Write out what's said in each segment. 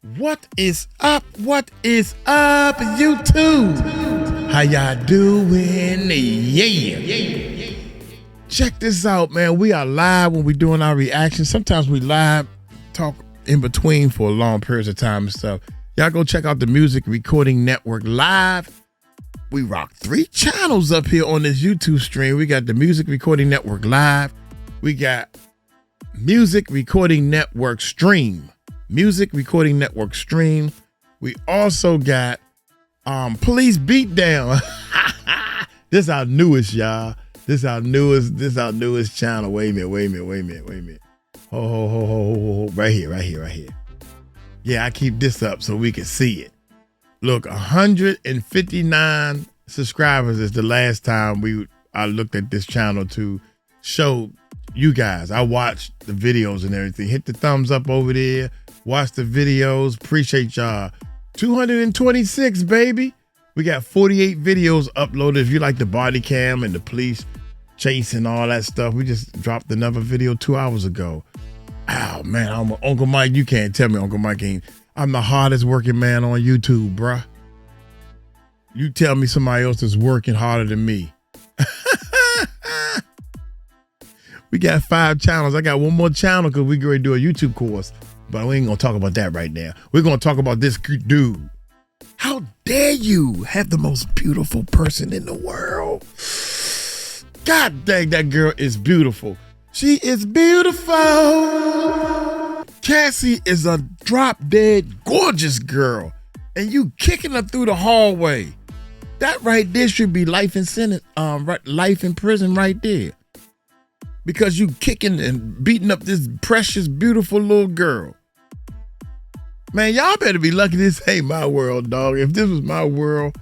What is up? What is up, YouTube? How y'all doing? Yeah. Check this out, man. We are live when we're doing our reactions. Sometimes we live talk in between for long periods of time and stuff. Y'all go check out the Music Recording Network live. We rock 3 channels up here on this YouTube stream. We got the Music Recording Network live. We got Music Recording Network stream. Music Recording Network stream. We also got Police Beatdown. This our newest, y'all. This our newest channel. Wait a minute. Ho. Right here. Yeah, I keep this up so we can see it. Look, 159 subscribers is the last time I looked at this channel to show you guys. I watched the videos and everything. Hit the thumbs up over there. Watch the videos. Appreciate y'all. 226, baby. We got 48 videos uploaded. If you like the body cam and the police chase and all that stuff, we just dropped another video 2 hours ago. Oh, man, Uncle Mike, you can't tell me Uncle Mike ain't. I'm the hardest working man on YouTube, bruh. You tell me somebody else is working harder than me. We got 5 channels. I got one more channel because we're going to do a YouTube course. But we ain't going to talk about that right now. We're going to talk about this dude. How dare you have the most beautiful person in the world? God dang, that girl is beautiful. She is beautiful. Cassie is a drop-dead gorgeous girl. And you kicking her through the hallway. That right there should be life in prison right there. Because you kicking and beating up this precious, beautiful little girl. Man, y'all better be lucky this ain't my world, dog. If this was my world,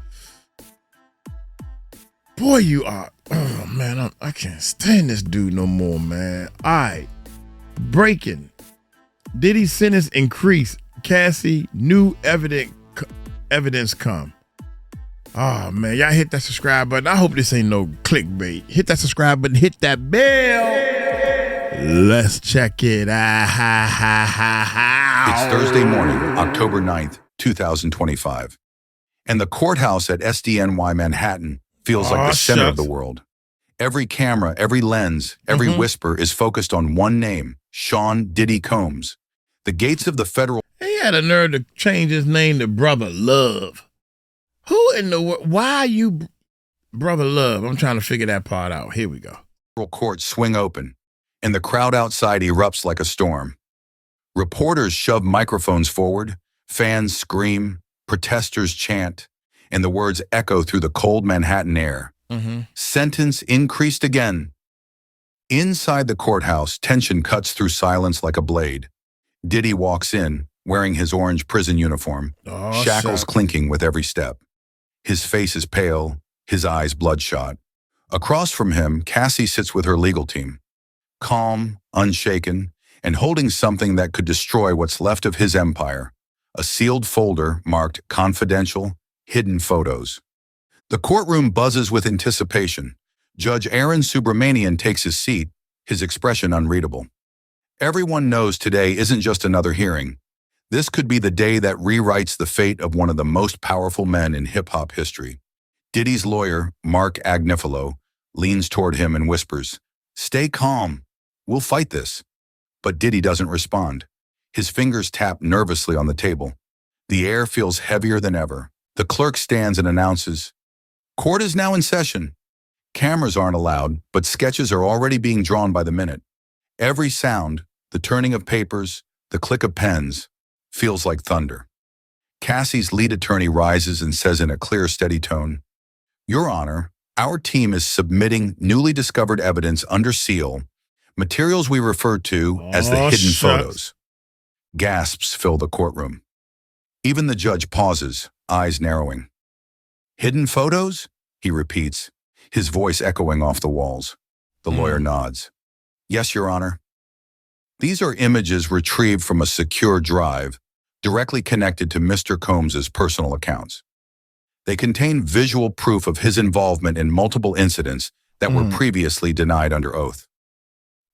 boy, you are. Oh, man, I can't stand this dude no more, man. All right. Breaking. Diddy sentence increase. Cassie, new evidence come. Oh, man, y'all hit that subscribe button. I hope this ain't no clickbait. Hit that subscribe button. Hit that bell. Let's check it out. It's Thursday morning, October 9th, 2025. And the courthouse at SDNY Manhattan feels like the center of the world. Every camera, every lens, every whisper is focused on one name, Sean Diddy Combs. The gates of the federal... He had a nerve to change his name to Brother Love. Who in the world? Why are you Brother Love? I'm trying to figure that part out. Here we go. Courts swing open, and the crowd outside erupts like a storm. Reporters shove microphones forward, fans scream, protesters chant, and the words echo through the cold Manhattan air. Sentence increased again. Inside the courthouse, tension cuts through silence like a blade. Diddy walks in, wearing his orange prison uniform, shackles clinking with every step. His face is pale, his eyes bloodshot. Across from him, Cassie sits with her legal team, calm, unshaken, and holding something that could destroy what's left of his empire, a sealed folder marked confidential, hidden photos. The courtroom buzzes with anticipation. Judge Aaron Subramanian takes his seat, his expression unreadable. Everyone knows today isn't just another hearing. This could be the day that rewrites the fate of one of the most powerful men in hip-hop history. Diddy's lawyer, Mark Agnifilo, leans toward him and whispers, "Stay calm. We'll fight this." But Diddy doesn't respond. His fingers tap nervously on the table. The air feels heavier than ever. The clerk stands and announces, "Court is now in session." Cameras aren't allowed, but sketches are already being drawn by the minute. Every sound, the turning of papers, the click of pens, feels like thunder. Cassie's lead attorney rises and says in a clear, steady tone, "Your Honor, our team is submitting newly discovered evidence under seal, materials we refer to as the hidden photos." Gasps fill the courtroom. Even the judge pauses, eyes narrowing. "Hidden photos?" he repeats, his voice echoing off the walls. The lawyer nods. "Yes, Your Honor." These are images retrieved from a secure drive, directly connected to Mr. Combs' personal accounts. They contain visual proof of his involvement in multiple incidents that were previously denied under oath.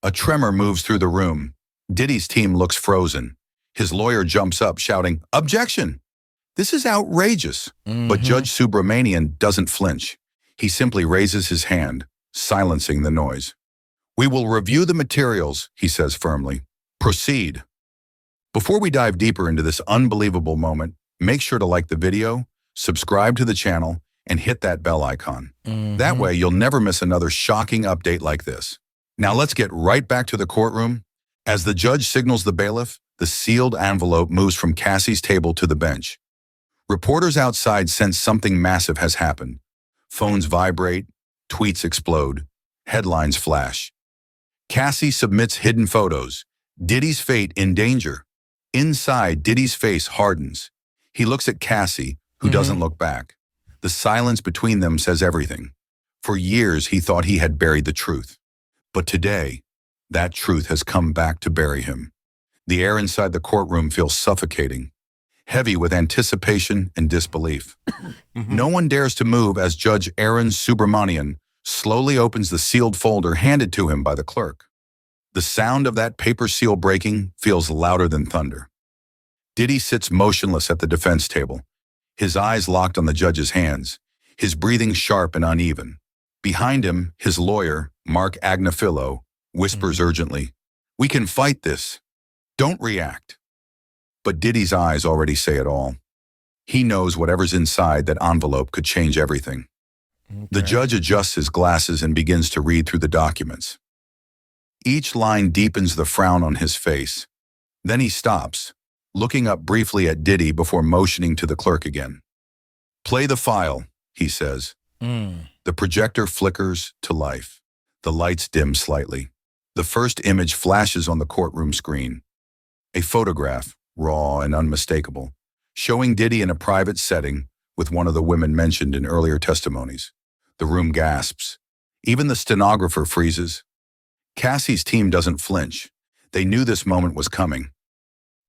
A tremor moves through the room. Diddy's team looks frozen. His lawyer jumps up, shouting, "Objection! This is outrageous." But Judge Subramanian doesn't flinch. He simply raises his hand, silencing the noise. "We will review the materials," he says firmly. "Proceed." Before we dive deeper into this unbelievable moment, make sure to like the video, subscribe to the channel, and hit that bell icon. That way, you'll never miss another shocking update like this. Now let's get right back to the courtroom. As the judge signals the bailiff, the sealed envelope moves from Cassie's table to the bench. Reporters outside sense something massive has happened. Phones vibrate, tweets explode, headlines flash. Cassie submits hidden photos. Diddy's fate in danger. Inside, Diddy's face hardens. He looks at Cassie, who doesn't look back. The silence between them says everything. For years, he thought he had buried the truth. But today, that truth has come back to bury him. The air inside the courtroom feels suffocating, heavy with anticipation and disbelief. No one dares to move as Judge Aaron Subramanian slowly opens the sealed folder handed to him by the clerk. The sound of that paper seal breaking feels louder than thunder. Diddy sits motionless at the defense table, his eyes locked on the judge's hands, his breathing sharp and uneven. Behind him, his lawyer, Mark Agnafilo, whispers urgently, "We can fight this. Don't react." But Diddy's eyes already say it all. He knows whatever's inside that envelope could change everything. The judge adjusts his glasses and begins to read through the documents. Each line deepens the frown on his face. Then he stops, looking up briefly at Diddy before motioning to the clerk again. "Play the file," he says. The projector flickers to life. The lights dim slightly. The first image flashes on the courtroom screen. A photograph, raw and unmistakable, showing Diddy in a private setting with one of the women mentioned in earlier testimonies. The room gasps. Even the stenographer freezes. Cassie's team doesn't flinch. They knew this moment was coming.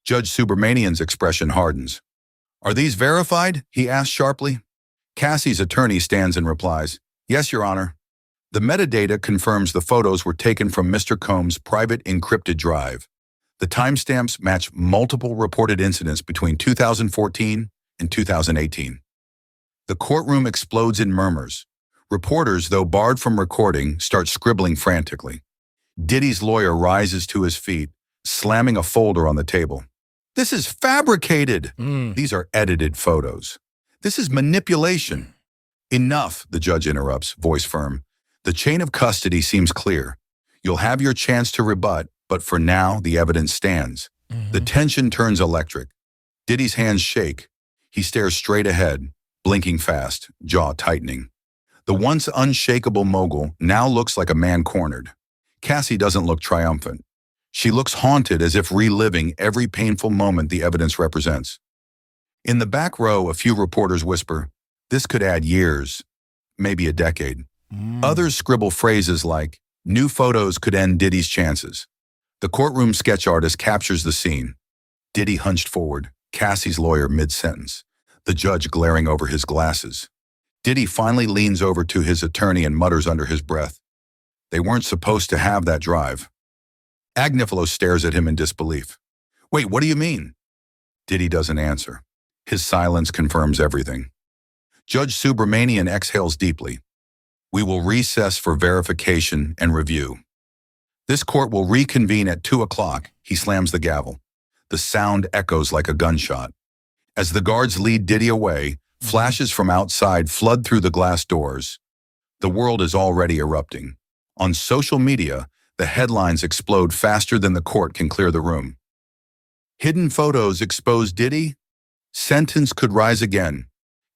Judge Subramanian's expression hardens. "Are these verified?" he asks sharply. Cassie's attorney stands and replies, "Yes, Your Honor." The metadata confirms the photos were taken from Mr. Combs' private encrypted drive. The timestamps match multiple reported incidents between 2014 and 2018. The courtroom explodes in murmurs. Reporters, though barred from recording, start scribbling frantically. Diddy's lawyer rises to his feet, slamming a folder on the table. "This is fabricated. These are edited photos. This is manipulation." "Enough," the judge interrupts, voice firm. "The chain of custody seems clear. You'll have your chance to rebut, but for now, the evidence stands." The tension turns electric. Diddy's hands shake. He stares straight ahead, blinking fast, jaw tightening. The once unshakable mogul now looks like a man cornered. Cassie doesn't look triumphant. She looks haunted, as if reliving every painful moment the evidence represents. In the back row, a few reporters whisper, "This could add years, maybe a decade." Others scribble phrases like, "New photos could end Diddy's chances." The courtroom sketch artist captures the scene. Diddy hunched forward, Cassie's lawyer mid-sentence, the judge glaring over his glasses. Diddy finally leans over to his attorney and mutters under his breath, "They weren't supposed to have that drive." Agnifilo stares at him in disbelief. "Wait, what do you mean?" Diddy doesn't answer. His silence confirms everything. Judge Subramanian exhales deeply. "We will recess for verification and review. This court will reconvene at 2 o'clock. He slams the gavel. The sound echoes like a gunshot. As the guards lead Diddy away, flashes from outside flood through the glass doors. The world is already erupting. On social media, the headlines explode faster than the court can clear the room. Hidden photos expose Diddy? Sentence could rise again.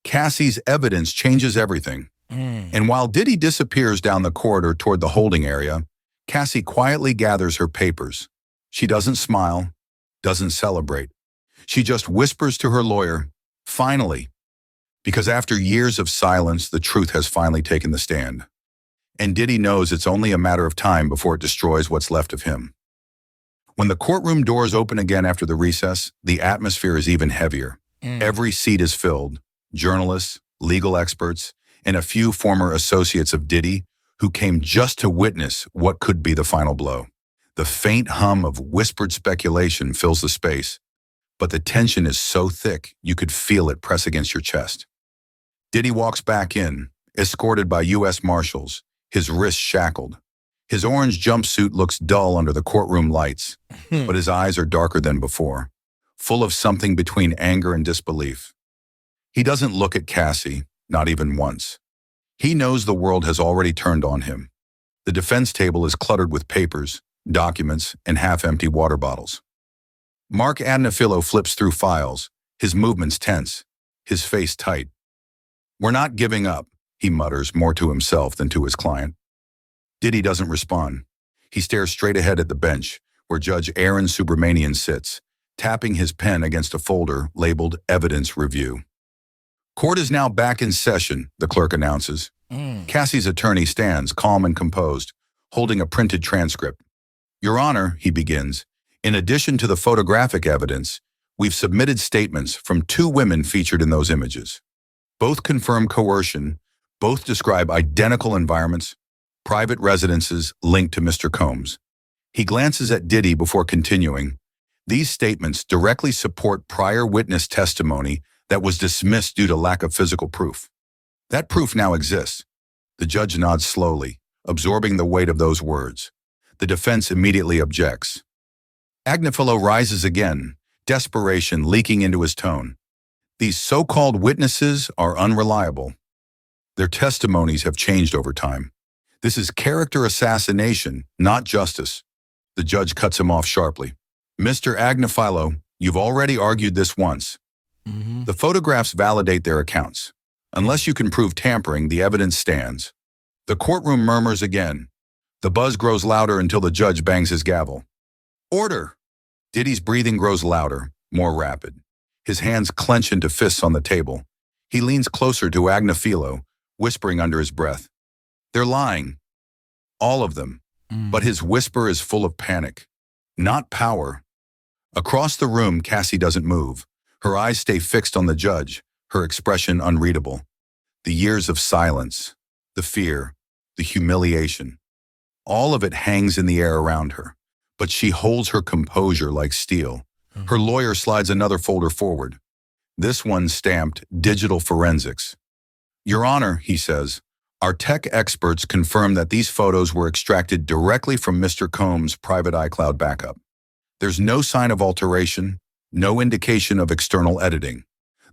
Cassie's evidence changes everything. And while Diddy disappears down the corridor toward the holding area, Cassie quietly gathers her papers. She doesn't smile, doesn't celebrate. She just whispers to her lawyer, "Finally." Because after years of silence, the truth has finally taken the stand. And Diddy knows it's only a matter of time before it destroys what's left of him. When the courtroom doors open again after the recess, the atmosphere is even heavier. Every seat is filled. Journalists, legal experts, and a few former associates of Diddy who came just to witness what could be the final blow. The faint hum of whispered speculation fills the space. but the tension is so thick you could feel it press against your chest. Diddy walks back in, escorted by U.S. Marshals, his wrists shackled. His orange jumpsuit looks dull under the courtroom lights, but his eyes are darker than before, full of something between anger and disbelief. He doesn't look at Cassie, not even once. He knows the world has already turned on him. The defense table is cluttered with papers, documents, and half-empty water bottles. Mark Agnifilo flips through files, his movements tense, his face tight. "We're not giving up," he mutters more to himself than to his client. Diddy doesn't respond. He stares straight ahead at the bench, where Judge Aaron Subramanian sits, tapping his pen against a folder labeled Evidence Review. "Court is now back in session," the clerk announces. Cassie's attorney stands, calm and composed, holding a printed transcript. "Your Honor," he begins, "in addition to the photographic evidence, we've submitted statements from 2 women featured in those images. Both confirm coercion, both describe identical environments, private residences linked to Mr. Combs." He glances at Diddy before continuing. "These statements directly support prior witness testimony that was dismissed due to lack of physical proof. That proof now exists." The judge nods slowly, absorbing the weight of those words. The defense immediately objects. Agnifilo rises again, desperation leaking into his tone. "These so-called witnesses are unreliable. Their testimonies have changed over time. This is character assassination, not justice." The judge cuts him off sharply. "Mr. Agnifilo, you've already argued this once. The photographs validate their accounts. Unless you can prove tampering, the evidence stands." The courtroom murmurs again. The buzz grows louder until the judge bangs his gavel. "Order!" Diddy's breathing grows louder, more rapid. His hands clench into fists on the table. He leans closer to Agnifilo, whispering under his breath. "They're lying. All of them." But his whisper is full of panic, not power. Across the room, Cassie doesn't move. Her eyes stay fixed on the judge, her expression unreadable. The years of silence, the fear, the humiliation, all of it hangs in the air around her, but she holds her composure like steel. Her lawyer slides another folder forward. This one stamped Digital Forensics. "Your Honor," he says, "our tech experts confirm that these photos were extracted directly from Mr. Combs' private iCloud backup. There's no sign of alteration, no indication of external editing.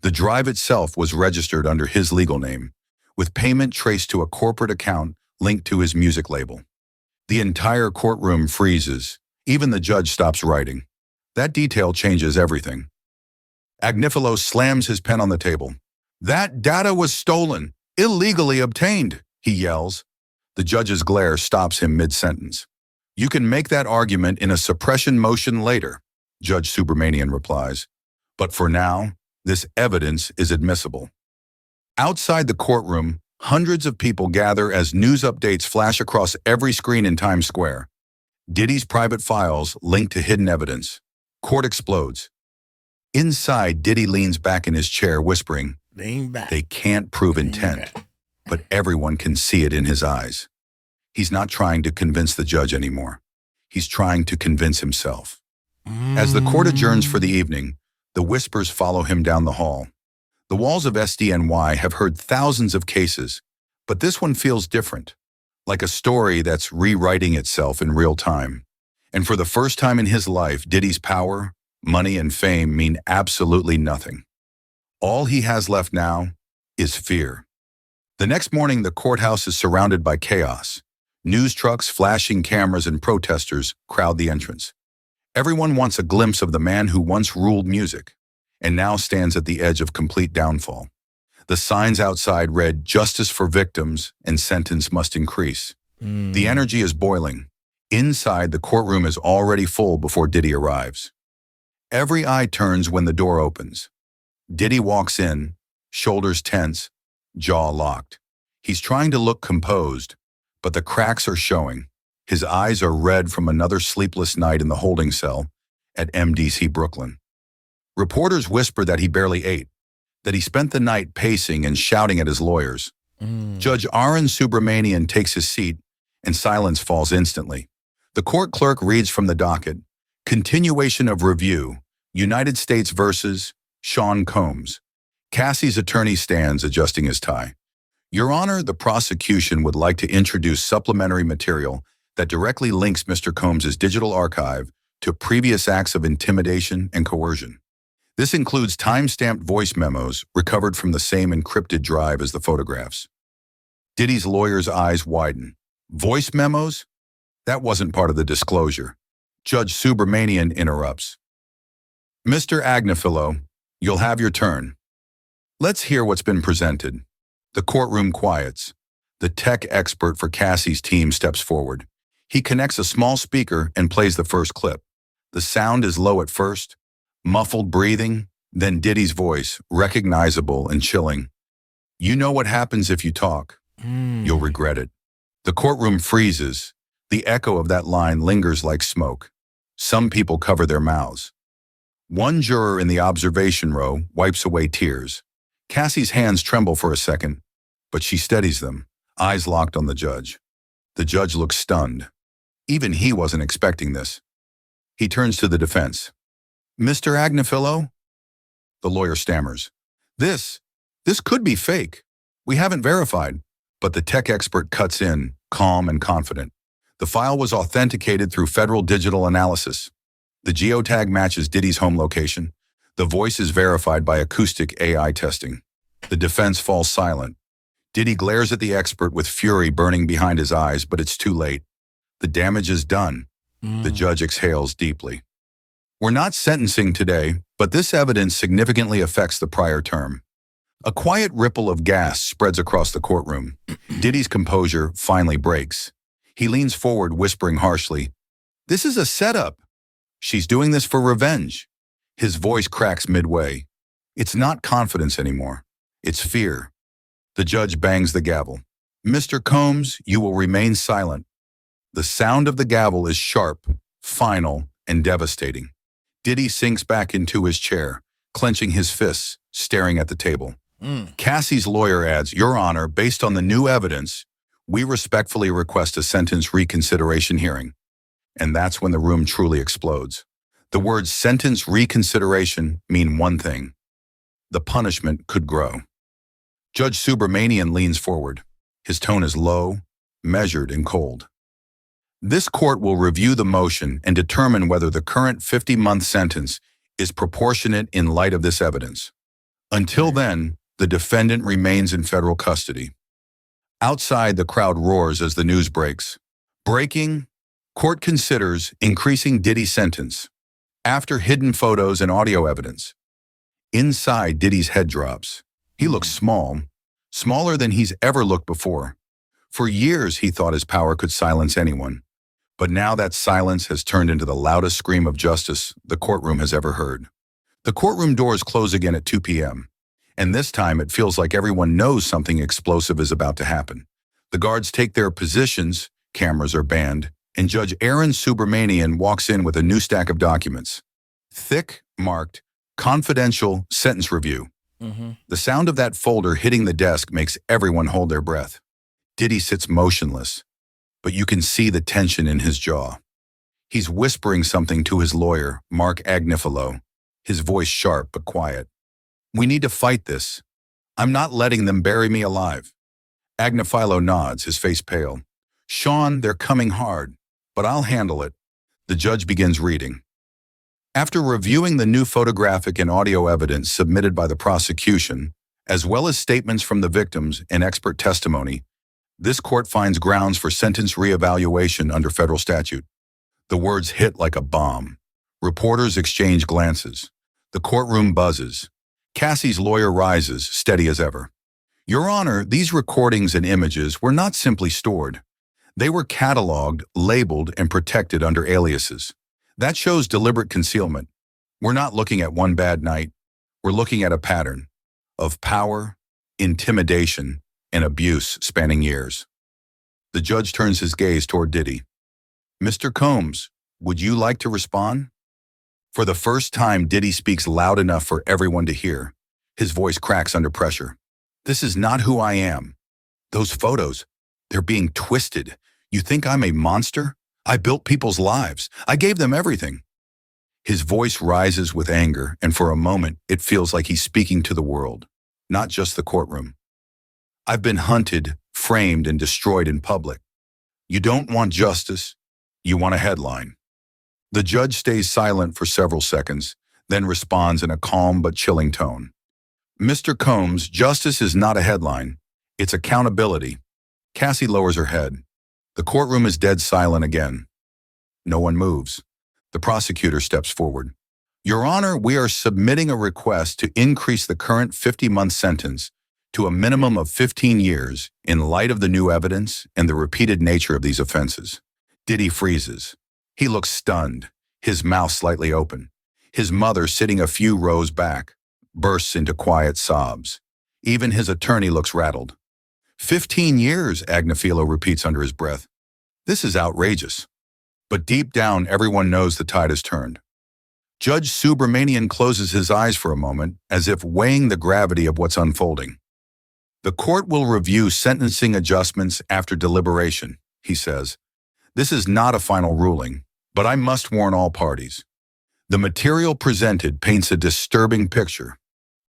The drive itself was registered under his legal name, with payment traced to a corporate account linked to his music label." The entire courtroom freezes. Even the judge stops writing. That detail changes everything. Agnifilo slams his pen on the table. "That data was stolen, illegally obtained," he yells. The judge's glare stops him mid-sentence. "You can make that argument in a suppression motion later," Judge Subramanian replies. "But for now, this evidence is admissible." Outside the courtroom, hundreds of people gather as news updates flash across every screen in Times Square. Diddy's private files linked to hidden evidence. Court explodes. Inside, Diddy leans back in his chair, whispering, Lean back. "They can't prove intent, but everyone can see it in his eyes." He's not trying to convince the judge anymore. He's trying to convince himself. As the court adjourns for the evening, the whispers follow him down the hall. The walls of SDNY have heard thousands of cases, but this one feels different, like a story that's rewriting itself in real time. And for the first time in his life, Diddy's power, money, and fame mean absolutely nothing. All he has left now is fear. The next morning, the courthouse is surrounded by chaos. News trucks, flashing cameras, and protesters crowd the entrance. Everyone wants a glimpse of the man who once ruled music and now stands at the edge of complete downfall. The signs outside read, "Justice for victims and sentence must increase." The energy is boiling. Inside, the courtroom is already full before Diddy arrives. Every eye turns when the door opens. Diddy walks in, shoulders tense, jaw locked. He's trying to look composed, but the cracks are showing. His eyes are red from another sleepless night in the holding cell at MDC Brooklyn. Reporters whisper that he barely ate, that he spent the night pacing and shouting at his lawyers. Judge Aaron Subramanian takes his seat, and silence falls instantly. The court clerk reads from the docket, "Continuation of review, United States versus Sean Combs. Cassie's attorney stands adjusting his tie. Your Honor, the prosecution would like to introduce supplementary material that directly links Mr. Combs' digital archive to previous acts of intimidation and coercion. This includes time-stamped voice memos recovered from the same encrypted drive as the photographs. Diddy's lawyer's eyes widen. Voice memos? That wasn't part of the disclosure. Judge Subramanian interrupts. Mr. Agnifilo, you'll have your turn. Let's hear what's been presented. The courtroom quiets. The tech expert for Cassie's team steps forward. He connects a small speaker and plays the first clip. The sound is low at first, muffled breathing, then Diddy's voice, recognizable and chilling. You know what happens if you talk. You'll regret it. The courtroom freezes. The echo of that line lingers like smoke. Some people cover their mouths. One juror in the observation row wipes away tears. Cassie's hands tremble for a second, but she steadies them, eyes locked on the judge. The judge looks stunned. Even he wasn't expecting this. He turns to the defense. Mr. Agnifilo? The lawyer stammers. This could be fake. We haven't verified. But the tech expert cuts in, calm and confident. The file was authenticated through federal digital analysis. The geotag matches Diddy's home location. The voice is verified by acoustic AI testing. The defense falls silent. Diddy glares at the expert with fury burning behind his eyes, but it's too late. The damage is done. The judge exhales deeply. We're not sentencing today, but this evidence significantly affects the prior term. A quiet ripple of gas spreads across the courtroom. Diddy's composure finally breaks. He leans forward, whispering harshly, "This is a setup. She's doing this for revenge." His voice cracks midway. It's not confidence anymore. It's fear. The judge bangs the gavel. Mr. Combs, you will remain silent. The sound of the gavel is sharp, final, and devastating. Diddy sinks back into his chair, clenching his fists, staring at the table. Cassie's lawyer adds, Your Honor, based on the new evidence, we respectfully request a sentence reconsideration hearing. And that's when the room truly explodes. The words sentence reconsideration mean one thing. The punishment could grow. Judge Subramanian leans forward. His tone is low, measured, and cold. This court will review the motion and determine whether the current 50-month sentence is proportionate in light of this evidence. Until then, the defendant remains in federal custody. Outside, the crowd roars as the news breaks. Breaking, court considers increasing Diddy's sentence after hidden photos and audio evidence. Inside, Diddy's head drops. He looks small, smaller than he's ever looked before. For years, he thought his power could silence anyone. But now that silence has turned into the loudest scream of justice the courtroom has ever heard. The courtroom doors close again at 2 p.m. And this time it feels like everyone knows something explosive is about to happen. The guards take their positions, cameras are banned, and Judge Aaron Subramanian walks in with a new stack of documents. Thick, marked, confidential sentence review. The sound of that folder hitting the desk makes everyone hold their breath. Diddy sits motionless, but you can see the tension in his jaw. He's whispering something to his lawyer, Mark Agnifilo, his voice sharp but quiet. We need to fight this. I'm not letting them bury me alive. Agnifilo nods, his face pale. Sean, they're coming hard, but I'll handle it. The judge begins reading. After reviewing the new photographic and audio evidence submitted by the prosecution, as well as statements from the victims and expert testimony, this court finds grounds for sentence reevaluation under federal statute. The words hit like a bomb. Reporters exchange glances. The courtroom buzzes. Cassie's lawyer rises, steady as ever. Your Honor, these recordings and images were not simply stored. They were cataloged, labeled, and protected under aliases. That shows deliberate concealment. We're not looking at one bad night. We're looking at a pattern of power, intimidation, and abuse spanning years. The judge turns his gaze toward Diddy. Mr. Combs, would you like to respond? For the first time, Diddy speaks loud enough for everyone to hear. His voice cracks under pressure. This is not who I am. Those photos, they're being twisted. You think I'm a monster? I built people's lives. I gave them everything. His voice rises with anger, and for a moment, it feels like he's speaking to the world, not just the courtroom. I've been hunted, framed, and destroyed in public. You don't want justice, you want a headline. The judge stays silent for several seconds, then responds in a calm but chilling tone. Mr. Combs, justice is not a headline. It's accountability. Cassie lowers her head. The courtroom is dead silent again. No one moves. The prosecutor steps forward. Your Honor, we are submitting a request to increase the current 50-month sentence to a minimum of 15 years in light of the new evidence and the repeated nature of these offenses. Diddy freezes. He looks stunned, his mouth slightly open. His mother, sitting a few rows back, bursts into quiet sobs. Even his attorney looks rattled. 15 years, Agnafilo repeats under his breath. This is outrageous. But deep down, everyone knows the tide has turned. Judge Subramanian closes his eyes for a moment, as if weighing the gravity of what's unfolding. The court will review sentencing adjustments after deliberation, he says. This is not a final ruling, but I must warn all parties. The material presented paints a disturbing picture.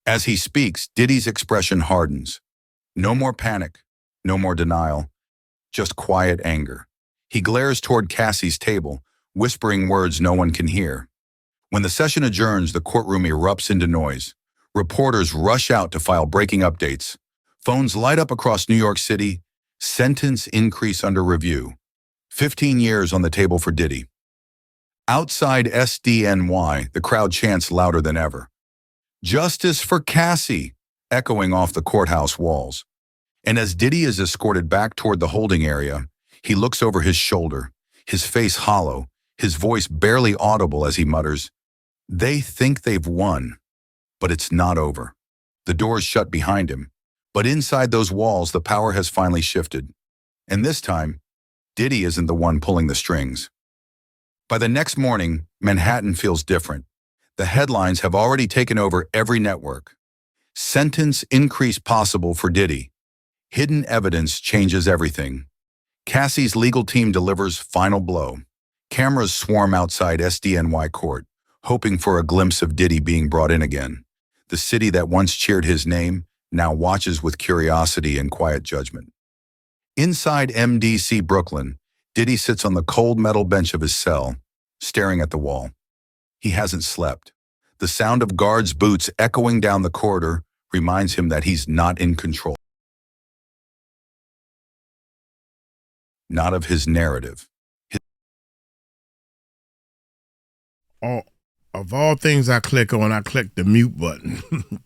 As he speaks, Diddy's expression hardens. No more panic, no more denial, just quiet anger. He glares toward Cassie's table, whispering words no one can hear. When the session adjourns, the courtroom erupts into noise. Reporters rush out to file breaking updates. Phones light up across New York City. Sentence increase under review. 15 years on the table for Diddy. Outside SDNY, the crowd chants louder than ever. Justice for Cassie, echoing off the courthouse walls. And as Diddy is escorted back toward the holding area, he looks over his shoulder, his face hollow, his voice barely audible as he mutters, "They think they've won, but it's not over." The doors shut behind him, but inside those walls the power has finally shifted. And this time, Diddy isn't the one pulling the strings. By the next morning, Manhattan feels different. The headlines have already taken over every network. Sentence increase possible for Diddy. Hidden evidence changes everything. Cassie's legal team delivers final blow. Cameras swarm outside SDNY court, hoping for a glimpse of Diddy being brought in again. The city that once cheered his name now watches with curiosity and quiet judgment. Inside MDC Brooklyn, Diddy sits on the cold metal bench of his cell, staring at the wall. He hasn't slept. The sound of guards' boots echoing down the corridor reminds him that he's not in control. Not of his narrative. Of all things I click on, I click the mute button.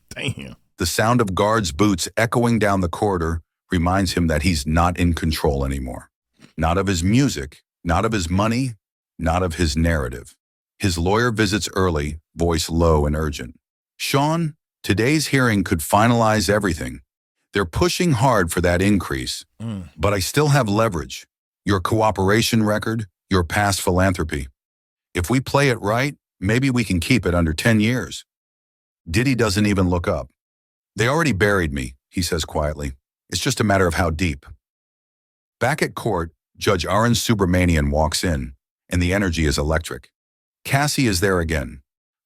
Damn. The sound of guards' boots echoing down the corridor reminds him that he's not in control anymore. Not of his music, not of his money, not of his narrative. His lawyer visits early, voice low and urgent. Sean, today's hearing could finalize everything. They're pushing hard for that increase, but I still have leverage. Your cooperation record, your past philanthropy. If we play it right, maybe we can keep it under 10 years. Diddy doesn't even look up. They already buried me, he says quietly. It's just a matter of how deep. Back at court, Judge Arun Subramanian walks in, and the energy is electric. Cassie is there again,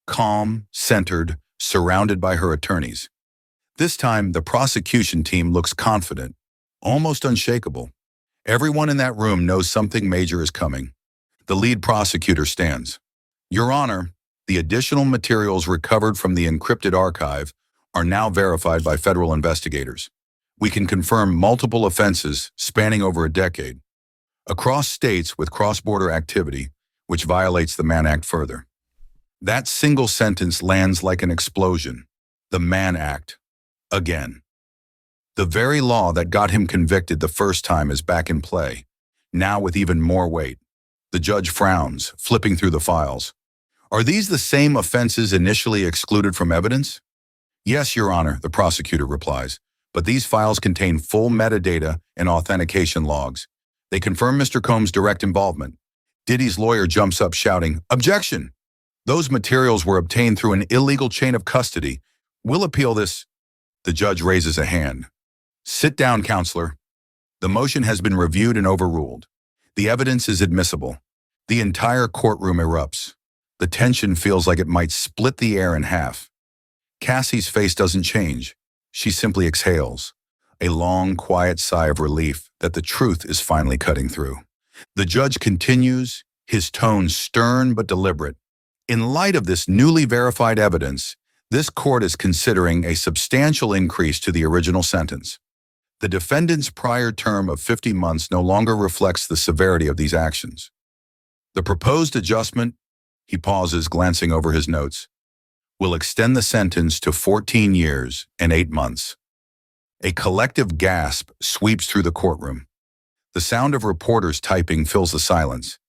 calm, centered, surrounded by her attorneys. This time, the prosecution team looks confident, almost unshakable. Everyone in that room knows something major is coming. The lead prosecutor stands. Your Honor, the additional materials recovered from the encrypted archive are now verified by federal investigators. We can confirm multiple offenses spanning over a decade, across states with cross-border activity, which violates the Mann Act further. That single sentence lands like an explosion. The Mann Act. Again. The very law that got him convicted the first time is back in play, now with even more weight. The judge frowns, flipping through the files. Are these the same offenses initially excluded from evidence? Yes, Your Honor, the prosecutor replies, but these files contain full metadata and authentication logs. They confirm Mr. Combs' direct involvement. Diddy's lawyer jumps up shouting, "Objection! Those materials were obtained through an illegal chain of custody. We'll appeal this." The judge raises a hand. "Sit down, counselor. The motion has been reviewed and overruled. The evidence is admissible." The entire courtroom erupts. The tension feels like it might split the air in half. Cassie's face doesn't change. She simply exhales, a long, quiet sigh of relief that the truth is finally cutting through. The judge continues, his tone stern but deliberate. In light of this newly verified evidence, this court is considering a substantial increase to the original sentence. The defendant's prior term of 50 months no longer reflects the severity of these actions. The proposed adjustment, he pauses, glancing over his notes, will extend the sentence to 14 years and 8 months. A collective gasp sweeps through the courtroom. The sound of reporters typing fills the silence.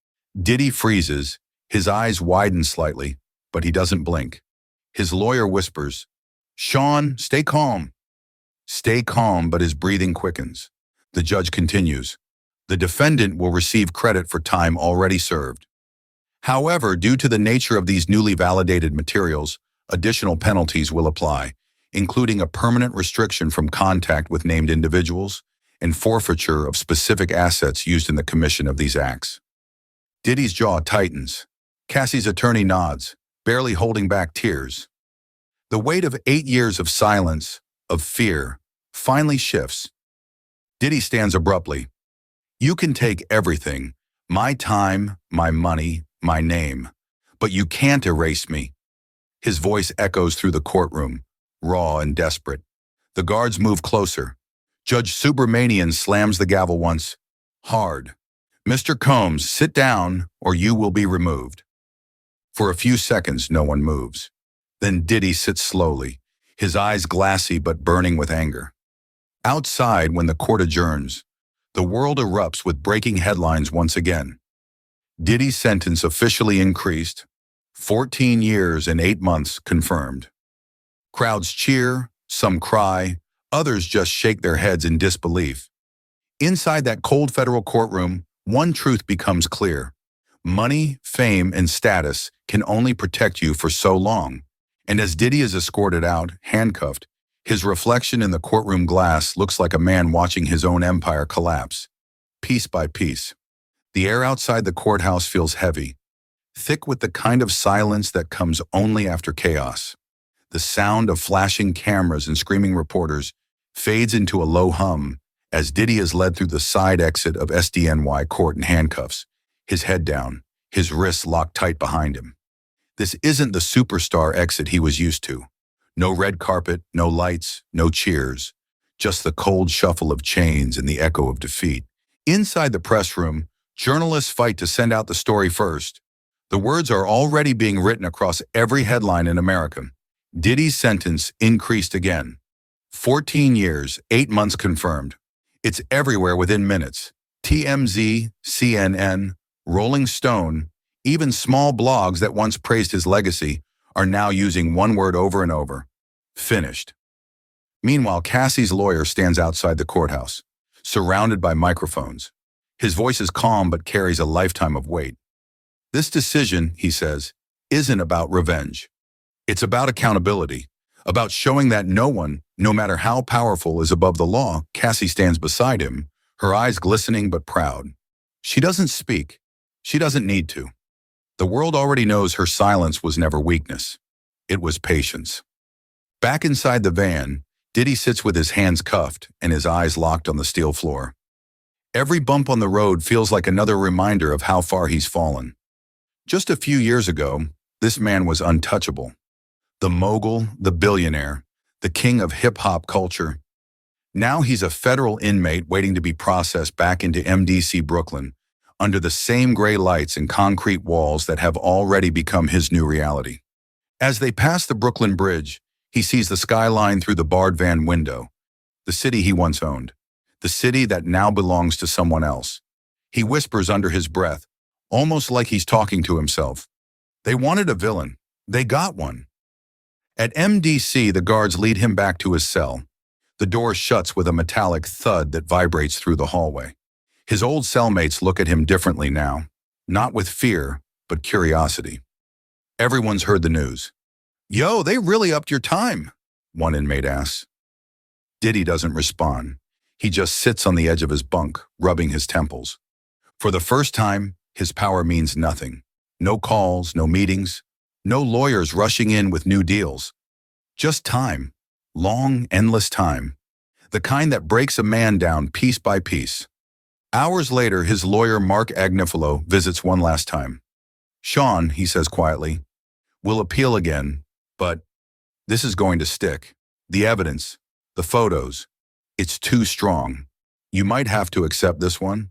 Diddy freezes, his eyes widen slightly, but he doesn't blink. His lawyer whispers, "Sean, stay calm." Stay calm, but his breathing quickens. The judge continues, the defendant will receive credit for time already served. However, due to the nature of these newly validated materials, additional penalties will apply, including a permanent restriction from contact with named individuals and forfeiture of specific assets used in the commission of these acts. Diddy's jaw tightens. Cassie's attorney nods, barely holding back tears. The weight of 8 years of silence, of fear, finally shifts. Diddy stands abruptly. You can take everything, my time, my money, my name, but you can't erase me. His voice echoes through the courtroom, raw and desperate. The guards move closer. Judge Subramanian slams the gavel once, hard. "Mr. Combs, sit down or you will be removed." For a few seconds, no one moves. Then Diddy sits slowly, his eyes glassy but burning with anger. Outside, when the court adjourns, the world erupts with breaking headlines once again. Diddy's sentence officially increased, 14 years and 8 months confirmed. Crowds cheer, some cry, others just shake their heads in disbelief. Inside that cold federal courtroom, one truth becomes clear. Money, fame, and status can only protect you for so long. And as Diddy is escorted out, handcuffed, his reflection in the courtroom glass looks like a man watching his own empire collapse, piece by piece. The air outside the courthouse feels heavy, thick with the kind of silence that comes only after chaos. The sound of flashing cameras and screaming reporters fades into a low hum as Diddy is led through the side exit of SDNY court in handcuffs, his head down, his wrists locked tight behind him. This isn't the superstar exit he was used to. No red carpet, no lights, no cheers, just the cold shuffle of chains and the echo of defeat. Inside the press room, journalists fight to send out the story first. The words are already being written across every headline in America. Diddy's sentence increased again. 14 years, 8 months confirmed. It's everywhere within minutes. TMZ, CNN, Rolling Stone, even small blogs that once praised his legacy are now using one word over and over: finished. Meanwhile, Cassie's lawyer stands outside the courthouse, surrounded by microphones. His voice is calm but carries a lifetime of weight. This decision, he says, isn't about revenge. It's about accountability, about showing that no one, no matter how powerful, is above the law. Cassie stands beside him, her eyes glistening but proud. She doesn't speak. She doesn't need to. The world already knows her silence was never weakness. It was patience. Back inside the van, Diddy sits with his hands cuffed and his eyes locked on the steel floor. Every bump on the road feels like another reminder of how far he's fallen. Just a few years ago, this man was untouchable. The mogul, the billionaire, the king of hip-hop culture. Now he's a federal inmate waiting to be processed back into MDC Brooklyn, under the same gray lights and concrete walls that have already become his new reality. As they pass the Brooklyn Bridge, he sees the skyline through the barred van window, the city he once owned, the city that now belongs to someone else. He whispers under his breath, almost like he's talking to himself. They wanted a villain. They got one. At MDC, the guards lead him back to his cell. The door shuts with a metallic thud that vibrates through the hallway. His old cellmates look at him differently now, not with fear, but curiosity. Everyone's heard the news. "Yo, they really upped your time," one inmate asks. Diddy doesn't respond. He just sits on the edge of his bunk, rubbing his temples. For the first time, his power means nothing. No calls, no meetings, no lawyers rushing in with new deals. Just time. Long, endless time. The kind that breaks a man down piece by piece. Hours later, his lawyer Mark Agnifilo visits one last time. "Sean," he says quietly, "will appeal again, but this is going to stick. The evidence, the photos, it's too strong. You might have to accept this one."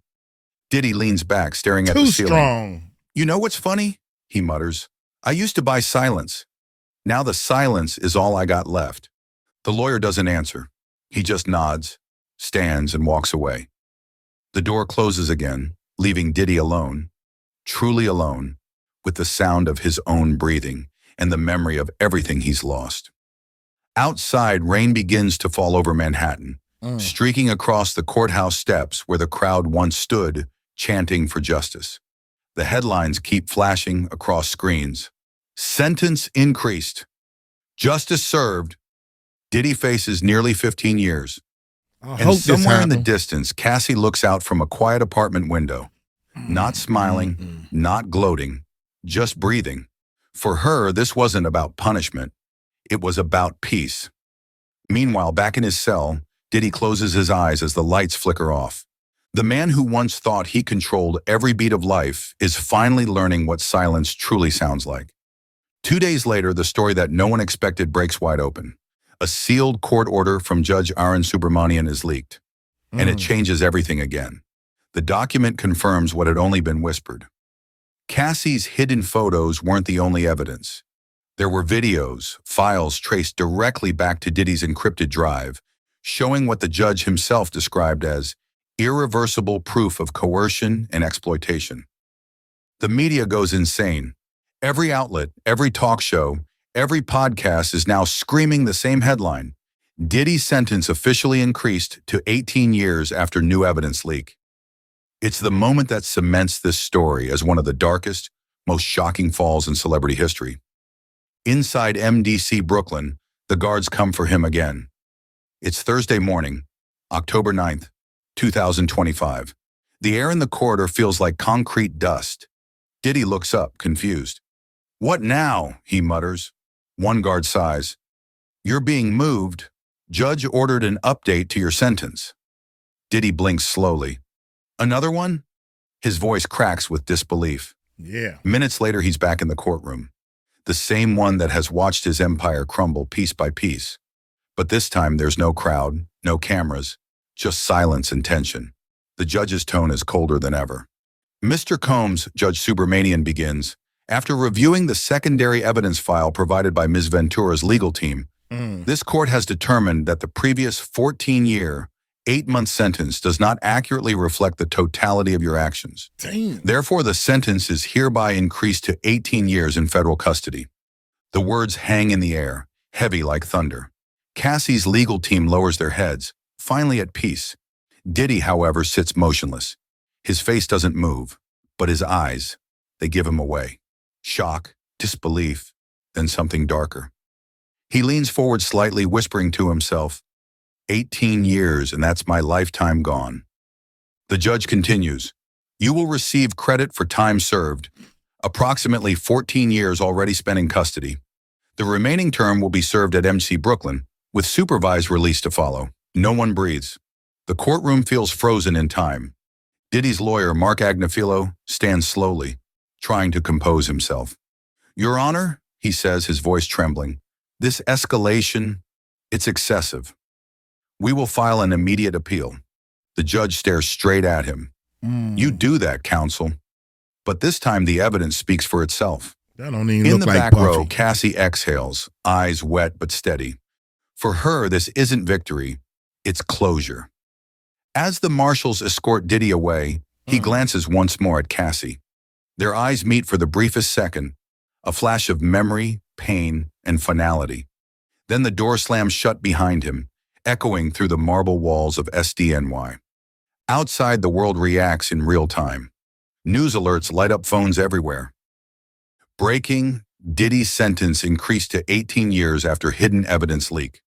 Diddy leans back, staring at the Too ceiling. strong. "You know what's funny?" he mutters. "I used to buy silence. Now the silence is all I got left." The lawyer doesn't answer. He just nods, stands, and walks away. The door closes again, leaving Diddy alone, truly alone, with the sound of his own breathing and the memory of everything he's lost. Outside, rain begins to fall over Manhattan, streaking across the courthouse steps where the crowd once stood, chanting for justice. The headlines keep flashing across screens. Sentence increased. Justice served. Diddy faces nearly 15 years. I And hope this somewhere in the happens. distance, Cassie looks out from a quiet apartment window, not smiling, not gloating, just breathing. For her, this wasn't about punishment. It was about peace. Meanwhile, back in his cell, Diddy closes his eyes as the lights flicker off. The man who once thought he controlled every beat of life is finally learning what silence truly sounds like. 2 days later, the story that no one expected breaks wide open. A sealed court order from Judge Arun Subramanian is leaked, and it changes everything again. The document confirms what had only been whispered. Cassie's hidden photos weren't the only evidence. There were videos, files traced directly back to Diddy's encrypted drive, showing what the judge himself described as irreversible proof of coercion and exploitation. The media goes insane. Every outlet, every talk show, every podcast is now screaming the same headline: Diddy's sentence officially increased to 18 years after new evidence leak. It's the moment that cements this story as one of the darkest, most shocking falls in celebrity history. Inside MDC Brooklyn, the guards come for him again. It's Thursday morning, October 9th, 2025. The air in the corridor feels like concrete dust. Diddy looks up, confused. "What now?" he mutters. One guard sighs. "You're being moved. Judge ordered an update to your sentence." Diddy blinks slowly. "Another one?" His voice cracks with disbelief. Yeah. Minutes later, he's back in the courtroom. The same one that has watched his empire crumble piece by piece. But this time, there's no crowd, no cameras, just silence and tension. The judge's tone is colder than ever. "Mr. Combs," Judge Subramanian begins, "after reviewing the secondary evidence file provided by Ms. Ventura's legal team, this court has determined that the previous 14-year, 8-month sentence does not accurately reflect the totality of your actions. Damn. Therefore, the sentence is hereby increased to 18 years in federal custody." The words hang in the air, heavy like thunder. Cassie's legal team lowers their heads, finally at peace. Diddy, however, sits motionless. His face doesn't move, but his eyes, they give him away. Shock, disbelief, then something darker. He leans forward slightly, whispering to himself, 18 years, and that's my lifetime gone. The judge continues, "You will receive credit for time served, approximately 14 years already spent in custody. The remaining term will be served at MC Brooklyn, with supervised release to follow." No one breathes. The courtroom feels frozen in time. Diddy's lawyer, Mark Agnifilo, stands slowly, trying to compose himself. "Your Honor," he says, his voice trembling, "this escalation, it's excessive. We will file an immediate appeal." The judge stares straight at him. "You do that, counsel." But this time the evidence speaks for itself. That don't even In look the like back row, Puffy. Cassie exhales, eyes wet but steady. For her, this isn't victory, it's closure. As the marshals escort Diddy away, he glances once more at Cassie. Their eyes meet for the briefest second, a flash of memory, pain, and finality. Then the door slams shut behind him, echoing through the marble walls of SDNY. Outside, the world reacts in real time. News alerts light up phones everywhere. Breaking: Diddy's sentence increased to 18 years after hidden evidence leak.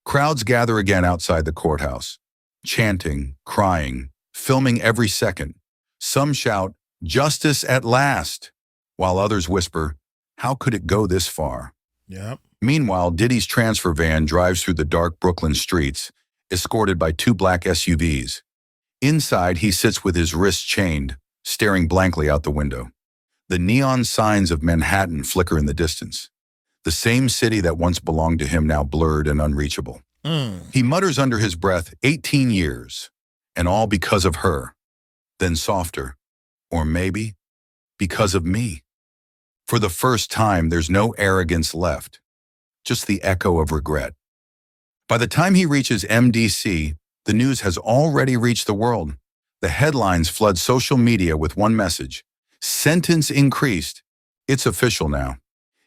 Crowds gather again outside the courthouse, chanting, crying, filming every second. Some shout, "Justice at last!" while others whisper, how could it go this far? Yep. Meanwhile, Diddy's transfer van drives through the dark Brooklyn streets, escorted by 2 black SUVs. Inside, he sits with his wrists chained, staring blankly out the window. The neon signs of Manhattan flicker in the distance. The same city that once belonged to him now blurred and unreachable. He mutters under his breath, 18 years, and all because of her. Then softer, or maybe because of me. For the first time, there's no arrogance left, just the echo of regret. By the time he reaches MDC, the news has already reached the world. The headlines flood social media with one message: sentence increased. It's official now.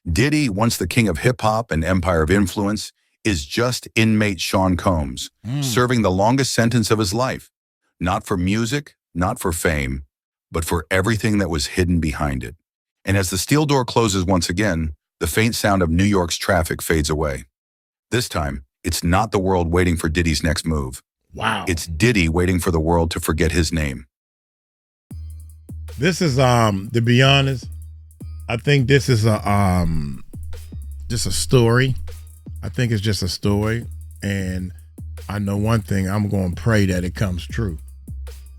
Diddy, once the king of hip-hop and empire of influence, is just inmate Sean Combs, serving the longest sentence of his life. Not for music, not for fame, but for everything that was hidden behind it. And as the steel door closes once again, the faint sound of New York's traffic fades away. This time, it's not the world waiting for Diddy's next move. Wow. It's Diddy waiting for the world to forget his name. This is to be honest, I think this is just a story. I think it's just a story, and I know one thing, I'm going to pray that it comes true.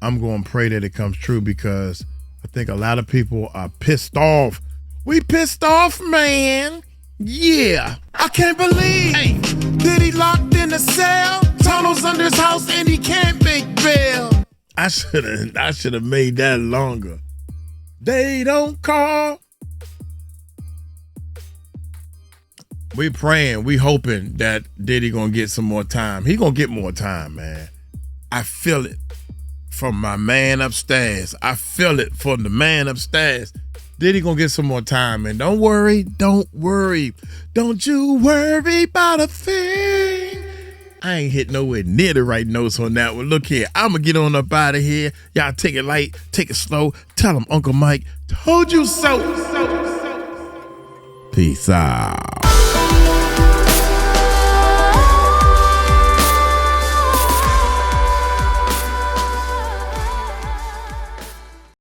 I'm going to pray that it comes true because I think a lot of people are pissed off. We pissed off, man. Yeah. I can't believe Diddy locked in a cell, tunnels under his house, and he can't make bail. I should have made that longer. They don't call. We praying, we hoping that Diddy gonna get some more time. He gonna get more time, man. I feel it from my man upstairs. I feel it from the man upstairs. Diddy gonna get some more time, man. Don't worry, don't worry. Don't you worry about a thing. I ain't hit nowhere near the right notes on that one. Look here, I'm gonna get on up out of here. Y'all take it light, take it slow. Tell him Uncle Mike told you so. Peace out.